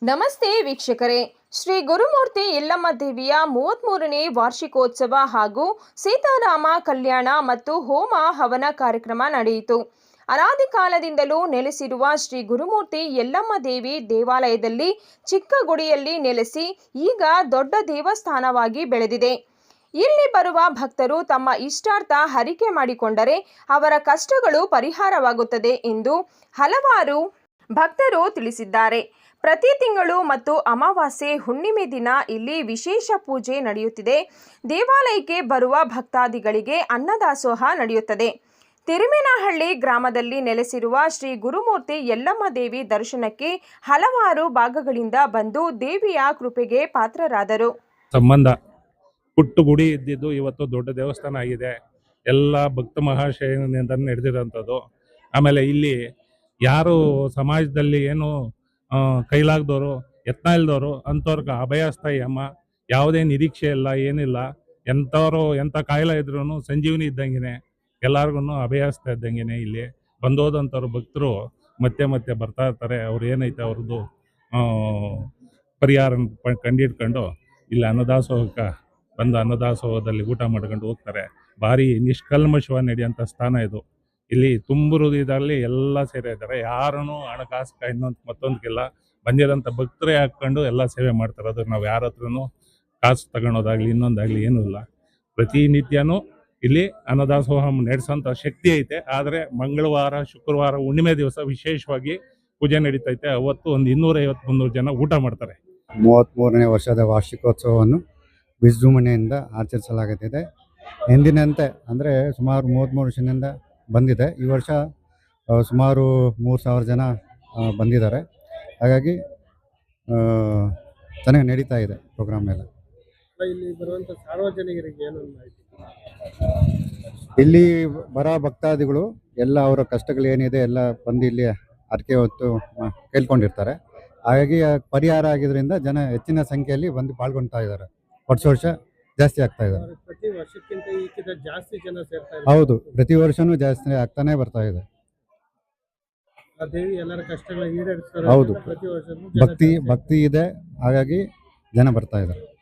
ನಮಸ್ತೆ ವೀಕ್ಷಕರೇ. ಶ್ರೀ ಗುರುಮೂರ್ತಿ ಯಲ್ಲಮ್ಮ ದೇವಿಯ 33ನೇ ವಾರ್ಷಿಕೋತ್ಸವ ಹಾಗೂ ಸೀತಾರಾಮ ಕಲ್ಯಾಣ ಮತ್ತು ಹೋಮ ಹವನ ಕಾರ್ಯಕ್ರಮ ನಡೆಯಿತು. ಅನಾದಿ ಕಾಲದಿಂದಲೂ ನೆಲೆಸಿರುವ ಶ್ರೀ ಗುರುಮೂರ್ತಿ ಯಲ್ಲಮ್ಮ ದೇವಿ ದೇವಾಲಯದಲ್ಲಿ ಚಿಕ್ಕ ಗುಡಿಯಲ್ಲಿ ನೆಲೆಸಿ ಈಗ ದೊಡ್ಡ ದೇವಸ್ಥಾನವಾಗಿ ಬೆಳೆದಿದೆ. ಇಲ್ಲಿ ಬರುವ ಭಕ್ತರು ತಮ್ಮ ಇಷ್ಟಾರ್ಥ ಹರಿಕೆ ಮಾಡಿಕೊಂಡರೆ ಅವರ ಕಷ್ಟಗಳು ಪರಿಹಾರವಾಗುತ್ತದೆ ಎಂದು ಹಲವಾರು ಭಕ್ತರು ತಿಳಿಸಿದ್ದಾರೆ. ಪ್ರತಿ ತಿಂಗಳು ಮತ್ತು ಅಮಾವಾಸ್ಯೆ ಹುಣ್ಣಿಮೆ ದಿನ ಇಲ್ಲಿ ವಿಶೇಷ ಪೂಜೆ ನಡೆಯುತ್ತಿದೆ. ದೇವಾಲಯಕ್ಕೆ ಬರುವ ಭಕ್ತಾದಿಗಳಿಗೆ ಅನ್ನದಾಸೋಹ ನಡೆಯುತ್ತದೆ. ತಿರುಮೇನಹಳ್ಳಿ ಗ್ರಾಮದಲ್ಲಿ ನೆಲೆಸಿರುವ ಶ್ರೀ ಗುರುಮೂರ್ತಿ ಯಲ್ಲಮ್ಮ ದೇವಿ ದರ್ಶನಕ್ಕೆ ಹಲವಾರು ಭಾಗಗಳಿಂದ ಬಂದು ದೇವಿಯ ಕೃಪೆಗೆ ಪಾತ್ರರಾದರು. ಸಂಬಂಧ ಪುಟ್ಟು ಗುಡಿ ಇದ್ದಿದ್ದು ಇವತ್ತು ದೊಡ್ಡ ದೇವಸ್ಥಾನ ಆಗಿದೆ. ಎಲ್ಲ ಭಕ್ತ ಮಹಾಶಯನಿಂದ ನಡೆದಿರೋಂಥದ್ದು. ಆಮೇಲೆ ಇಲ್ಲಿ ಯಾರು ಸಮಾಜದಲ್ಲಿ ಏನು ಕೈಲಾಗದವರು ಯತ್ನ ಇಲ್ದವರು ಅಂಥವ್ರಿಗೆ ಅಭಯಸ್ಥಾಯಿ ಅಮ್ಮ. ಯಾವುದೇ ನಿರೀಕ್ಷೆ ಇಲ್ಲ, ಏನಿಲ್ಲ. ಎಂಥ ಕಾಯಿಲೆ ಇದ್ರೂ ಸಂಜೀವನಿ ಇದ್ದಂಗೆ, ಎಲ್ಲರಿಗೂ ಅಭಯಸ್ಥ ಇದ್ದಂಗೆ. ಇಲ್ಲಿ ಬಂದೋದಂಥವ್ರು ಭಕ್ತರು ಮತ್ತೆ ಮತ್ತೆ ಬರ್ತಾ ಇರ್ತಾರೆ. ಅವ್ರು ಏನೈತೆ ಅವ್ರದ್ದು ಪರಿಹಾರ ಕಂಡಿಡ್ಕೊಂಡು ಇಲ್ಲಿ ಅನ್ನದಾಸೋಹಕ್ಕೆ ಬಂದು ಅನ್ನದಾಸೋಹದಲ್ಲಿ ಊಟ ಮಾಡ್ಕೊಂಡು ಹೋಗ್ತಾರೆ. ಭಾರಿ ನಿಷ್ಕಲ್ಮಶವಾಗಿ ನಡೆಯುವಂಥ ಸ್ಥಾನ ಇದು. ಇಲ್ಲಿ ತುಂಬು ಹೃದಯದಲ್ಲಿ ಎಲ್ಲ ಸೇರೆ ಇದ್ದಾರೆ. ಯಾರೂ ಹಣಕಾಸು ಇನ್ನೊಂದು ಮತ್ತೊಂದಕ್ಕೆಲ್ಲ ಬಂದಿರೋಂಥ ಭಕ್ತರೇ ಹಾಕ್ಕೊಂಡು ಎಲ್ಲ ಸೇವೆ ಮಾಡ್ತಾರೆ. ಅದು ನಾವು ಯಾರ ಹತ್ರನೂ ಕಾಸು ತಗೊಳೋದಾಗಲಿ ಇನ್ನೊಂದಾಗಲಿ ಏನೂ ಇಲ್ಲ. ಪ್ರತಿನಿತ್ಯನೂ ಇಲ್ಲಿ ಅನ್ನದಾಸೋಹ ನಡೆಸೋಂಥ ಶಕ್ತಿ ಐತೆ. ಆದರೆ ಮಂಗಳವಾರ, ಶುಕ್ರವಾರ, ಹುಣ್ಣಿಮೆ ದಿವಸ ವಿಶೇಷವಾಗಿ ಪೂಜೆ ನಡೀತೈತೆ. ಅವತ್ತು ಒಂದು 250-300 ಜನ ಊಟ ಮಾಡ್ತಾರೆ. 33ನೇ ವರ್ಷದ ವಾರ್ಷಿಕೋತ್ಸವವನ್ನು ವಿಜೃಂಭಣೆಯಿಂದ ಆಚರಿಸಲಾಗುತ್ತಿದೆ. ಎಂದಿನಂತೆ ಅಂದರೆ ಸುಮಾರು 33 ವರ್ಷದಿಂದ ಬಂದಿದೆ. ಈ ವರ್ಷ ಸುಮಾರು 3000 ಜನ ಬಂದಿದ್ದಾರೆ. ಹಾಗಾಗಿ ಚೆನ್ನಾಗಿ ನಡೀತಾ ಇದೆ ಪ್ರೋಗ್ರಾಮ್ ಎಲ್ಲ. ಇಲ್ಲಿ ಬರುವಂಥ ಸಾರ್ವಜನಿಕರಿಗೆ ಏನು ಮಾಹಿತಿ? ಇಲ್ಲಿ ಬರೋ ಭಕ್ತಾದಿಗಳು ಎಲ್ಲ ಅವರ ಕಷ್ಟಗಳು ಏನಿದೆ ಎಲ್ಲ ಬಂದು ಇಲ್ಲಿ ಹರಕೆ ಹೊತ್ತು ಕೇಳ್ಕೊಂಡಿರ್ತಾರೆ. ಹಾಗಾಗಿ ಪರಿಹಾರ ಆಗಿದ್ದರಿಂದ ಜನ ಹೆಚ್ಚಿನ ಸಂಖ್ಯೆಯಲ್ಲಿ ಬಂದು ಪಾಲ್ಗೊಳ್ತಾ ಇದ್ದಾರೆ. ವರ್ಷ ಜಾಸ್ತಿ ಆಗ್ತಾ ಇದ್ದಾರೆ. ಪ್ರತಿ ವರ್ಷಕ್ಕಿಂತ ಈಗಿಂತ ಜಾಸ್ತಿ ಜನ ಸೇರ್ತಾ ಇದ್ದಾರೆ. ಹೌದು, ಪ್ರತಿ ವರ್ಷನೂ ಜಾಸ್ತಿ ಆಗ್ತಾನೆ ಬರ್ತಾ ಇದೆ. ಆ ದೇವಿ ಎಲ್ಲರ ಕಷ್ಟಗಳನ್ನ ಈಡೇರಿಸ್ತಾರೆ. ಹೌದು, ಪ್ರತಿ ವರ್ಷನೂ ಭಕ್ತಿ ಇದೆ. ಹಾಗಾಗಿ ಜನ ಬರ್ತಾ ಇದ್ದಾರೆ.